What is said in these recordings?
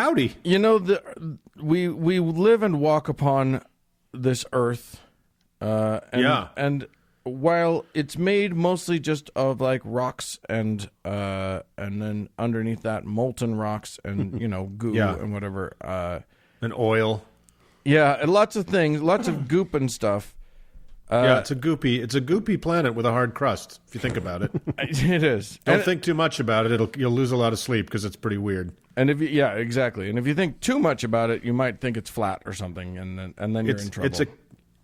howdy. You know, we live and walk upon this earth, and while it's made mostly just of like rocks and then underneath that molten rocks and goo and whatever and oil. Yeah, and lots of things, lots of goop and stuff. It's a goopy planet with a hard crust. If you think about it, it is. Don't think too much about it. You'll lose a lot of sleep because it's pretty weird. And exactly. And if you think too much about it, you might think it's flat or something, and then you're in trouble.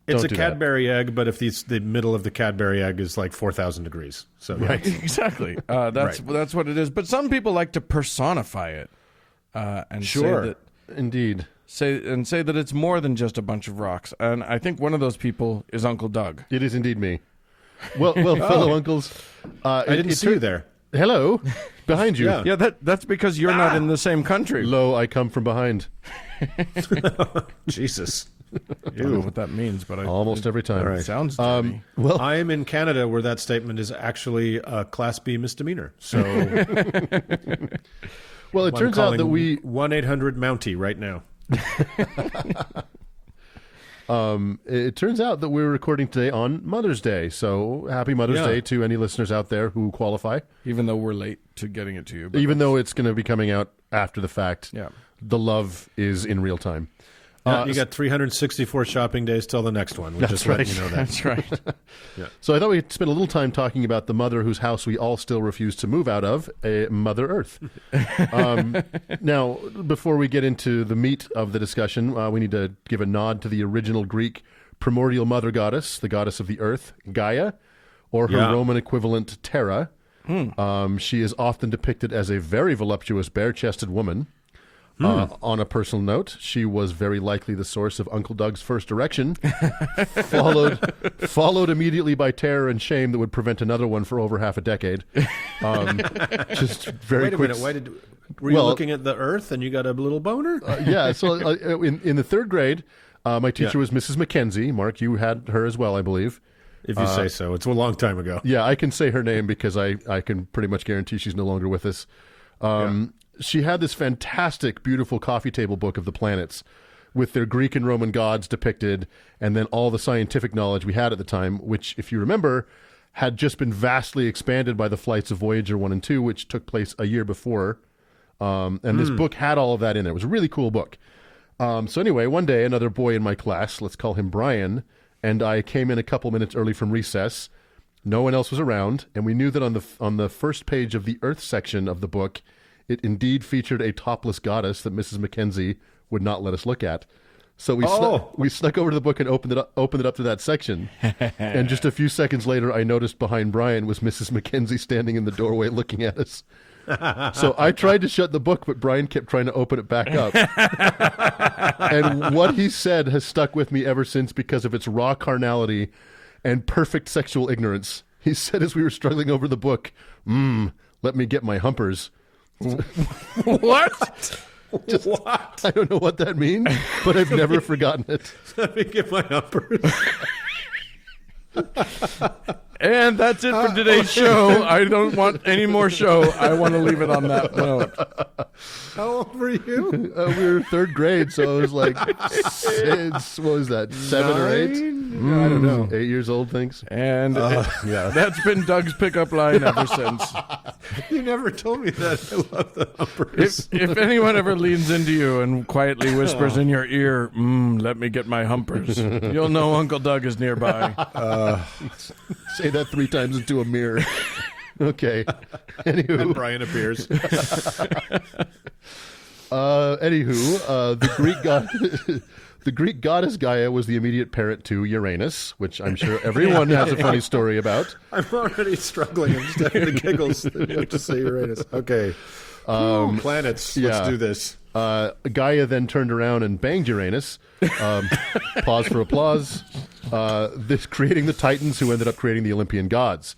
It's a Cadbury egg, but if the middle of the Cadbury egg is like 4,000 degrees, so right, exactly. That's what it is. But some people like to personify it, and say that indeed. Say that it's more than just a bunch of rocks. And I think one of those people is Uncle Doug. It is indeed me. Well, fellow uncles, I didn't see you there. Hello, behind you. Yeah, that's because you're not in the same country. Lo, I come from behind. Jesus. I don't know what that means, but almost every time. It sounds dirty. Well, I am in Canada, where that statement is actually a Class B misdemeanor. So, well, it turns out that 1-800-Mountie right now. It turns out that we're recording today on Mother's Day, so happy Mother's Day to any listeners out there who qualify. Even though we're late to getting it to you. Even though it's going to be coming out after the fact. Yeah. The love is in real time. You got 364 shopping days till the next one. We'll just let you know that. That's right. Yeah. So I thought we'd spend a little time talking about the mother whose house we all still refuse to move out of, Mother Earth. Now, before we get into the meat of the discussion, we need to give a nod to the original Greek primordial mother goddess, the goddess of the earth, Gaia, or her Roman equivalent, Terra. She is often depicted as a very voluptuous, bare-chested woman. On a personal note, she was very likely the source of Uncle Doug's first erection, followed immediately by terror and shame that would prevent another one for over half a decade. Just very quick. Wait a minute. Were you looking at the Earth and you got a little boner? Yeah. So in the third grade, my teacher was Mrs. Mackenzie. Mark, you had her as well, I believe. If you say so. It's a long time ago. Yeah, I can say her name because I can pretty much guarantee she's no longer with us. She had this fantastic, beautiful coffee table book of the planets with their Greek and Roman gods depicted, and then all the scientific knowledge we had at the time, which, if you remember, had just been vastly expanded by the flights of Voyager 1 and 2, which took place a year before. And this book had all of that in it. It was a really cool book. So anyway, one day, another boy in my class, let's call him Brian, and I came in a couple minutes early from recess. No one else was around, and we knew that on the first page of the Earth section of the book, it indeed featured a topless goddess that Mrs. Mackenzie would not let us look at. So we snuck over to the book and opened it up to that section. And just a few seconds later, I noticed behind Brian was Mrs. Mackenzie standing in the doorway looking at us. So I tried to shut the book, but Brian kept trying to open it back up. And what he said has stuck with me ever since because of its raw carnality and perfect sexual ignorance. He said as we were struggling over the book, let me get my humpers. What? What? I don't know what that means, but I've never forgotten it. Let me get my uppers. And that's it for today's show. I don't want any more show. I want to leave it on that note. How old were you? We were third grade, so it was like, what was that, 7 or 8? I don't know. 8 years old, thanks. And that's been Doug's pickup line ever since. You never told me that. I love the humpers. If anyone ever leans into you and quietly whispers in your ear, let me get my humpers, you'll know Uncle Doug is nearby. Say that 3 times into a mirror. Okay. Anywho. And Brian appears. The Greek goddess Gaia was the immediate parent to Uranus, which I'm sure everyone has a funny story about. I'm already struggling. I'm just having the giggles. You have to say Uranus. Okay. Planets. Let's do this. Gaia then turned around and banged Uranus. Pause for applause. This creating the Titans, who ended up creating the Olympian gods.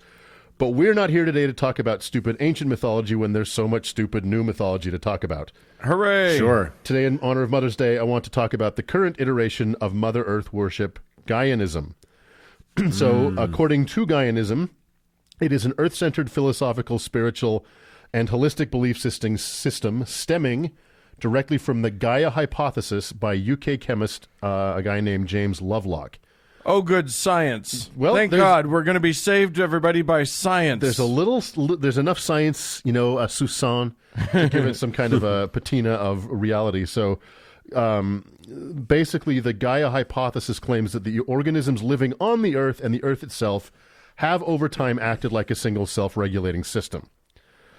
But we're not here today to talk about stupid ancient mythology when there's so much stupid new mythology to talk about. Hooray! Sure. Today, in honor of Mother's Day, I want to talk about the current iteration of Mother Earth worship, Gaianism. So, according to Gaianism, it is an earth-centered philosophical, spiritual, and holistic belief system stemming directly from the Gaia hypothesis by UK chemist, a guy named James Lovelock. Oh, good science. Well, thank God we're going to be saved, everybody, by science. There's enough science, a soupçon, to give it some kind of a patina of reality. So basically, the Gaia hypothesis claims that the organisms living on the Earth and the Earth itself have over time acted like a single self-regulating system.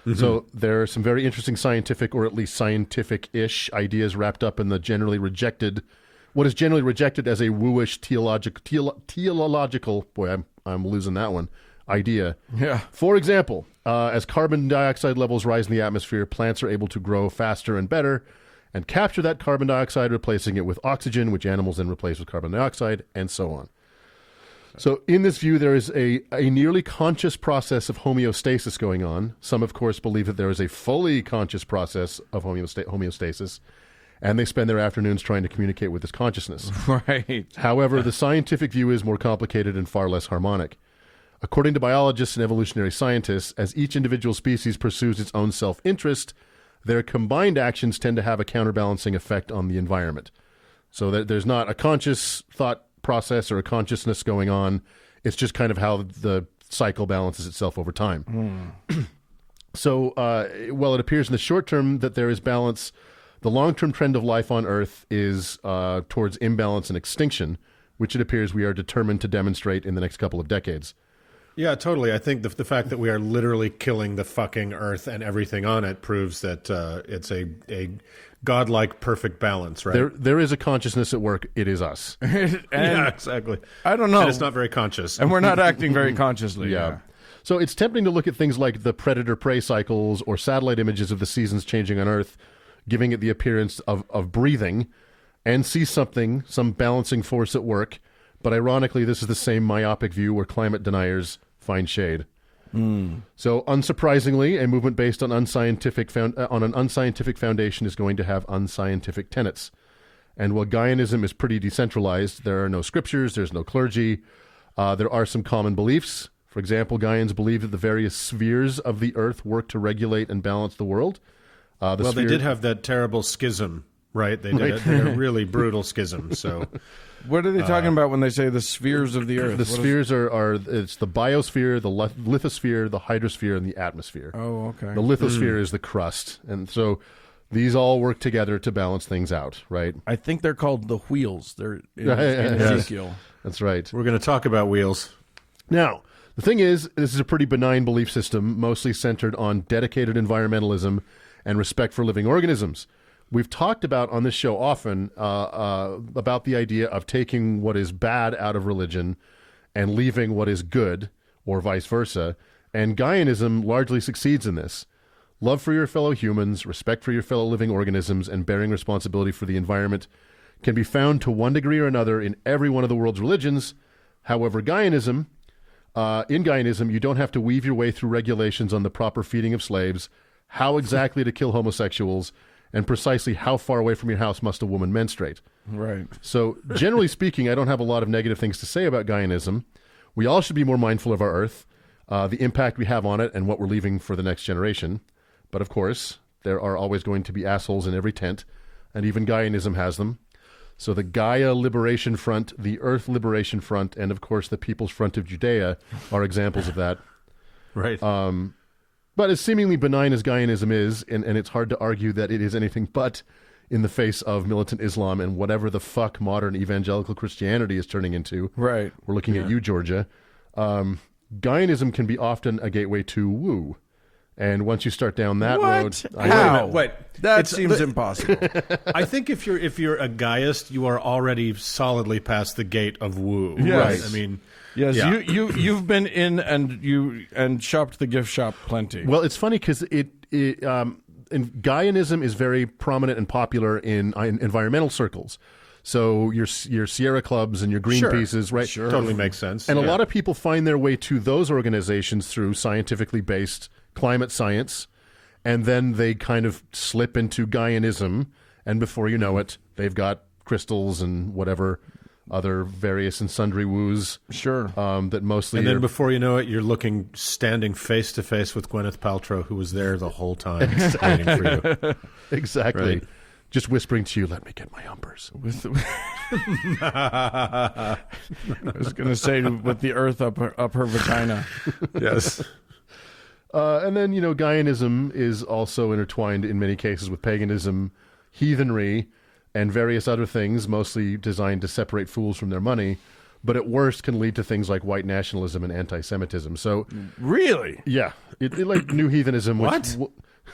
Mm-hmm. So there are some very interesting scientific, or at least scientific-ish, ideas wrapped up in what is generally rejected as a wooish teleological, boy, I'm losing that one, idea. Yeah. For example, as carbon dioxide levels rise in the atmosphere, plants are able to grow faster and better and capture that carbon dioxide, replacing it with oxygen, which animals then replace with carbon dioxide, and so on. So in this view, there is a nearly conscious process of homeostasis going on. Some, of course, believe that there is a fully conscious process of homeostasis, and they spend their afternoons trying to communicate with this consciousness. Right. However, the scientific view is more complicated and far less harmonic. According to biologists and evolutionary scientists, as each individual species pursues its own self-interest, their combined actions tend to have a counterbalancing effect on the environment. So that there's not a conscious thought process or a consciousness going on. It's just kind of how the cycle balances itself over time. So while it appears in the short term that there is balance, the long-term trend of life on Earth is towards imbalance and extinction, which it appears we are determined to demonstrate in the next couple of decades. Yeah, totally. I think the fact that we are literally killing the fucking Earth and everything on it proves that it's a godlike perfect balance, right? There is a consciousness at work. It is us. Yeah, exactly. I don't know. And it's not very conscious. And we're not acting very consciously. Yeah. So it's tempting to look at things like the predator-prey cycles or satellite images of the seasons changing on Earth, giving it the appearance of breathing, and see some balancing force at work. But ironically, this is the same myopic view where climate deniers find shade. So unsurprisingly, a movement based on an unscientific foundation is going to have unscientific tenets. And while Gaianism is pretty decentralized, there are no scriptures, there's no clergy, there are some common beliefs. For example, Gaians believe that the various spheres of the Earth work to regulate and balance the world. They did have that terrible schism, right? They did a really brutal schism. So, what are they talking about when they say the spheres of the Earth? The spheres it's the biosphere, the lithosphere, the hydrosphere, and the atmosphere. Oh, okay. The lithosphere is the crust, and so these all work together to balance things out, right? I think they're called the wheels. They're in Ezekiel. That's right. We're going to talk about wheels. Now, the thing is, this is a pretty benign belief system, mostly centered on dedicated environmentalism and respect for living organisms. We've talked about on this show often about the idea of taking what is bad out of religion and leaving what is good, or vice versa, and Gaianism largely succeeds in this. Love for your fellow humans, respect for your fellow living organisms, and bearing responsibility for the environment can be found to one degree or another in every one of the world's religions. However, in Gaianism, you don't have to weave your way through regulations on the proper feeding of slaves, how exactly to kill homosexuals, and precisely how far away from your house must a woman menstruate. Right. So, generally speaking, I don't have a lot of negative things to say about Gaianism. We all should be more mindful of our Earth, the impact we have on it, and what we're leaving for the next generation. But, of course, there are always going to be assholes in every tent, and even Gaianism has them. So the Gaia Liberation Front, the Earth Liberation Front, and, of course, the People's Front of Judea are examples of that. Right. But as seemingly benign as Gaianism is, and it's hard to argue that it is anything but in the face of militant Islam and whatever the fuck modern evangelical Christianity is turning into. Right. We're looking at you, Georgia. Gaianism can be often a gateway to woo. And once you start down that road... How? That seems impossible. I think if you're a Gaiist, you are already solidly past the gate of woo. Yes. Right? I mean... Yes, yeah. you've been in and shopped the gift shop plenty. Well, it's funny because Gaianism is very prominent and popular in environmental circles. So your Sierra clubs and your Greenpeaces, right? Sure, totally makes sense. And a lot of people find their way to those organizations through scientifically based climate science, and then they kind of slip into Gaianism, and before you know it, they've got crystals and whatever other various and sundry woos. Sure. That mostly... And then before you know it, you're standing face to face with Gwyneth Paltrow, who was there the whole time waiting for you. Exactly. Right. just whispering to you, "Let me get my humpers." I was going to say with the earth up her vagina. Yes. And then, Gaianism is also intertwined in many cases with paganism, heathenry, and various other things, mostly designed to separate fools from their money, but at worst can lead to things like white nationalism and anti-Semitism. So, really? Yeah. It like new heathenism. What?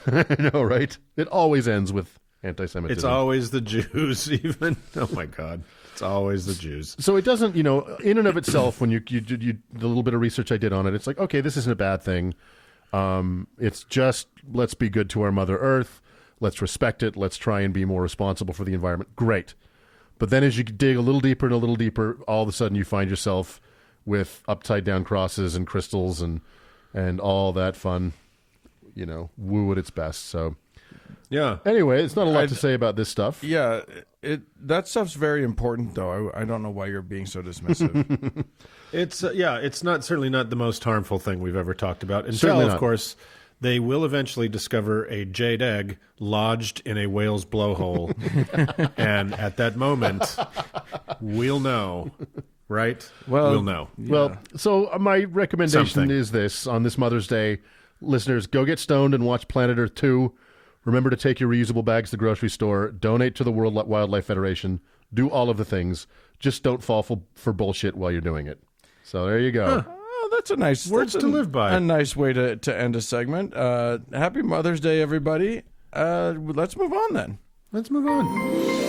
I know, right? It always ends with anti-Semitism. It's always the Jews, even. Oh, my God. It's always the Jews. So it doesn't, in and of itself, when you the little bit of research I did on it, it's like, okay, this isn't a bad thing. It's just, let's be good to our Mother Earth. Let's respect it. Let's try and be more responsible for the environment. Great. But then as you dig a little deeper and a little deeper, all of a sudden you find yourself with upside down crosses and crystals and all that fun, woo at its best. So, yeah. Anyway, it's not a lot to say about this stuff. Yeah, that stuff's very important, though. I don't know why you're being so dismissive. It's certainly not the most harmful thing we've ever talked about. Until, Certainly of not. course, they will eventually discover a jade egg lodged in a whale's blowhole. And at that moment, we'll know, right? Well, we'll know. Yeah. Well, so my recommendation Something. is this. On this Mother's Day, listeners, go get stoned and watch Planet Earth 2. Remember to take your reusable bags to the grocery store. Donate to the World Wildlife Federation. Do all of the things. Just don't fall for bullshit while you're doing it. So there you go. Oh, that's a nice Words to live by. A nice way to end a segment. Happy Mother's Day, everybody. Let's move on then. Let's move on.